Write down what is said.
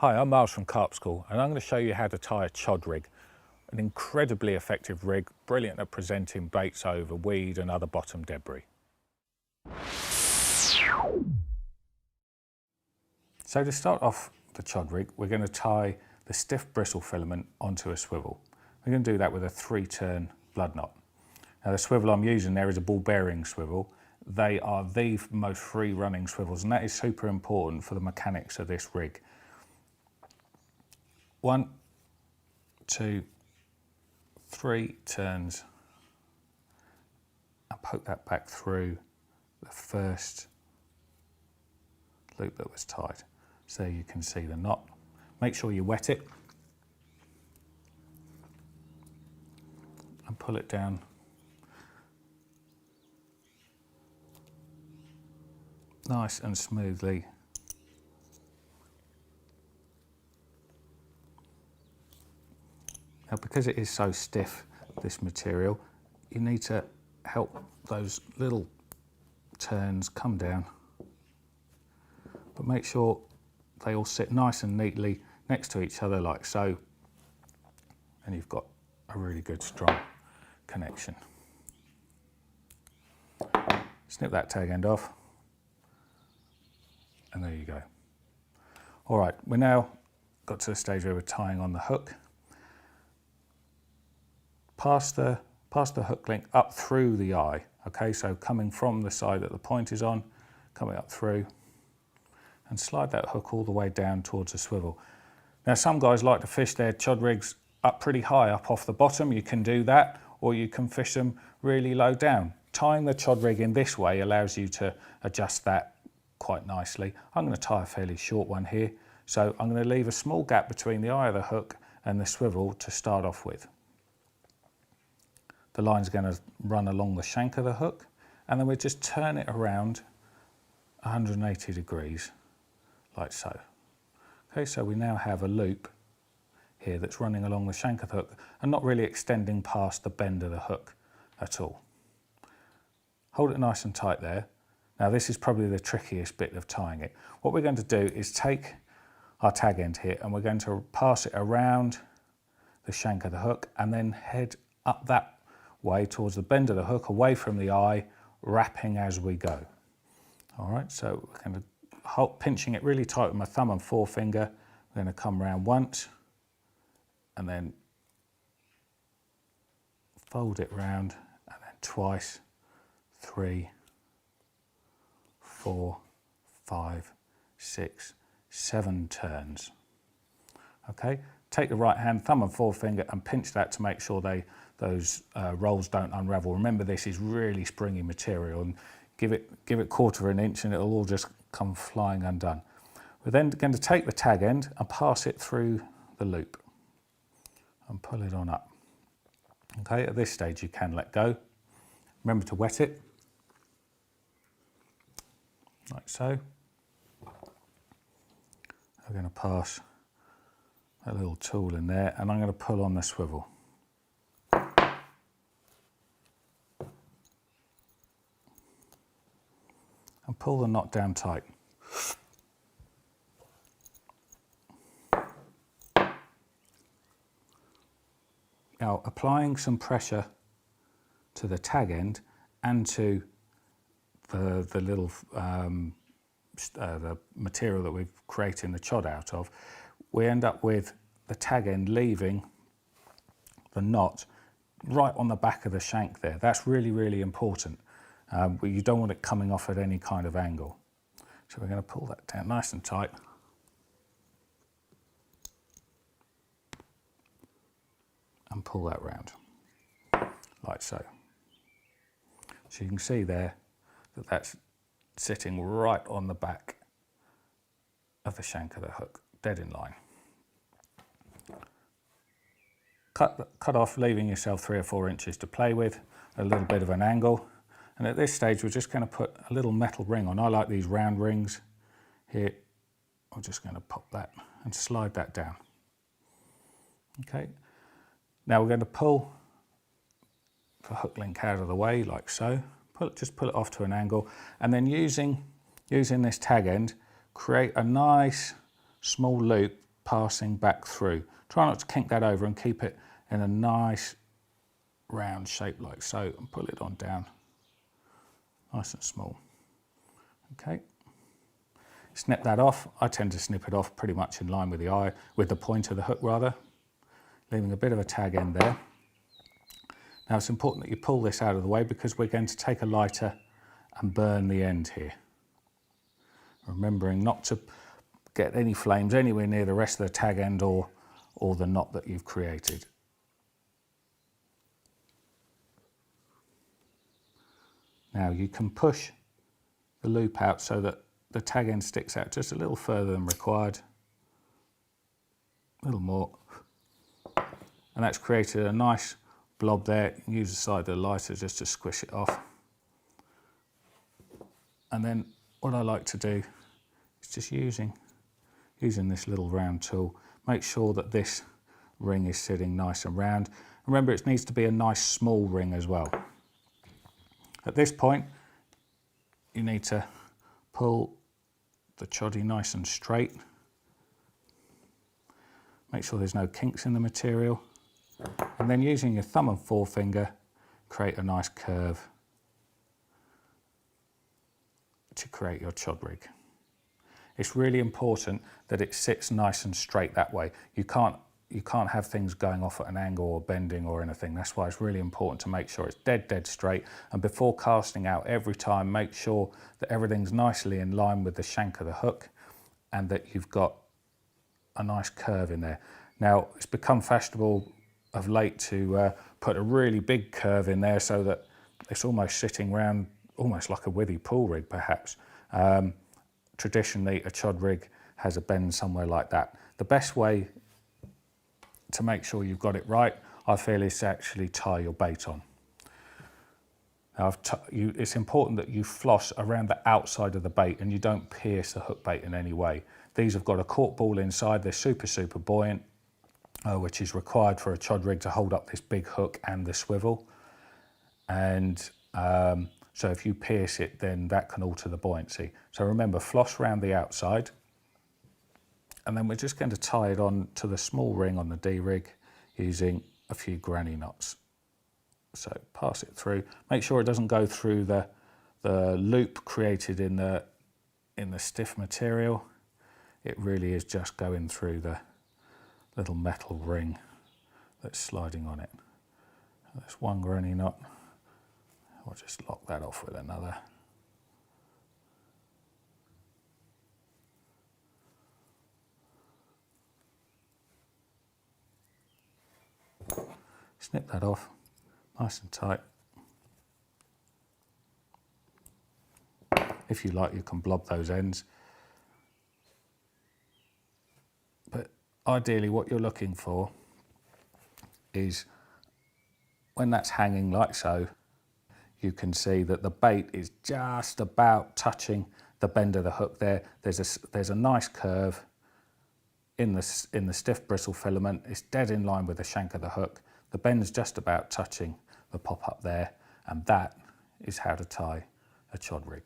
Hi, I'm Miles from Carp School, and I'm going to show you how to tie a chod rig. An incredibly effective rig, brilliant at presenting baits over weed and other bottom debris. So to start off the chod rig, we're going to tie the stiff bristle filament onto a swivel. We're going to do that with a 3-turn blood knot. Now the swivel I'm using there is a ball bearing swivel. They are the most free running swivels, and that is super important for the mechanics of this rig. 1, 2, 3 turns, and poke that back through the first loop that was tied. So you can see the knot. Make sure you wet it and pull it down nice and smoothly. Now, because it is so stiff, this material, you need to help those little turns come down, but make sure they all sit nice and neatly next to each other like so, and you've got a really good strong connection. Snip that tag end off, and there you go. All right, we're now got to the stage where we're tying on the hook. Pass the hook link up through the eye, okay? So coming from the side that the point is on, coming up through, and slide that hook all the way down towards the swivel. Now some guys like to fish their chod rigs up pretty high up off the bottom. You can do that, or you can fish them really low down. Tying the chod rig in this way allows you to adjust that quite nicely. I'm going to tie a fairly short one here, so I'm going to leave a small gap between the eye of the hook and the swivel to start off with. The line's going to run along the shank of the hook, and then we just turn it around 180 degrees, like so. Okay, so we now have a loop here that's running along the shank of the hook and not really extending past the bend of the hook at all. Hold it nice and tight there. Now this is probably the trickiest bit of tying it. What we're going to do is take our tag end here and we're going to pass it around the shank of the hook and then head up that way towards the bend of the hook, away from the eye, wrapping as we go. All right, so we're going to hold, pinching it really tight with my thumb and forefinger. We're going to come round once and then fold it round, and then twice, 3, 4, 5, 6, 7 turns. Okay, take the right hand, thumb and forefinger, and pinch that to make sure those rolls don't unravel. Remember, this is really springy material, and give it 1/4 of an inch and it'll all just come flying undone. We're then going to take the tag end and pass it through the loop and pull it on up. Okay, at this stage you can let go. Remember to wet it, like so. I'm going to pass a little tool in there and I'm going to pull on the swivel. And pull the knot down tight. Now, applying some pressure to the tag end and to the little the material that we're creating the chod out of, we end up with the tag end leaving the knot right on the back of the shank there. That's really, really important. You don't want it coming off at any kind of angle. So we're going to pull that down nice and tight. And pull that round, like so. So you can see there that that's sitting right on the back of the shank of the hook, dead in line. Cut off, leaving yourself 3 or 4 inches to play with, a little bit of an angle. And at this stage, we're just going to put a little metal ring on. I like these round rings here. I'm just going to pop that and slide that down. Okay. Now we're going to pull the hook link out of the way, like so. Just pull it off to an angle, and then using this tag end, create a nice small loop passing back through. Try not to kink that over and keep it in a nice round shape like so, and pull it on down nice and small. Okay, snip that off. I tend to snip it off pretty much in line with the eye, with the point of the hook rather, leaving a bit of a tag end there. Now it's important that you pull this out of the way because we're going to take a lighter and burn the end here. Remembering not to get any flames anywhere near the rest of the tag end or the knot that you've created. Now you can push the loop out so that the tag end sticks out just a little further than required. A little more. And that's created a nice blob there. You can use the side of the lighter just to squish it off. And then what I like to do is just using this little round tool, make sure that this ring is sitting nice and round. Remember, it needs to be a nice small ring as well. At this point, you need to pull the choddy nice and straight. Make sure there's no kinks in the material. And then using your thumb and forefinger, create a nice curve to create your chod rig. It's really important that it sits nice and straight that way. You can't have things going off at an angle or bending or anything. That's why it's really important to make sure it's dead straight. And before casting out every time, make sure that everything's nicely in line with the shank of the hook and that you've got a nice curve in there. Now, it's become fashionable of late to put a really big curve in there so that it's almost sitting round, almost like a withy pool rig perhaps. Traditionally, a chod rig has a bend somewhere like that. The best way to make sure you've got it right, I feel, is to actually tie your bait on. Now, it's important that you floss around the outside of the bait and you don't pierce the hook bait in any way. These have got a cork ball inside, they're super buoyant, which is required for a chod rig to hold up this big hook and the swivel. And so if you pierce it, then that can alter the buoyancy. So remember, floss around the outside, and then we're just going to tie it on to the small ring on the D-rig using a few granny knots. So pass it through. Make sure it doesn't go through the loop created in the stiff material. It really is just going through the little metal ring that's sliding on it. There's one granny knot. I'll just lock that off with another. Snip that off, nice and tight. If you like, you can blob those ends. But ideally what you're looking for is when that's hanging like so, you can see that the bait is just about touching the bend of the hook there. There's a nice curve in the stiff bristle filament. It's dead in line with the shank of the hook. The bend's just about touching the pop up there, and that is how to tie a chod rig.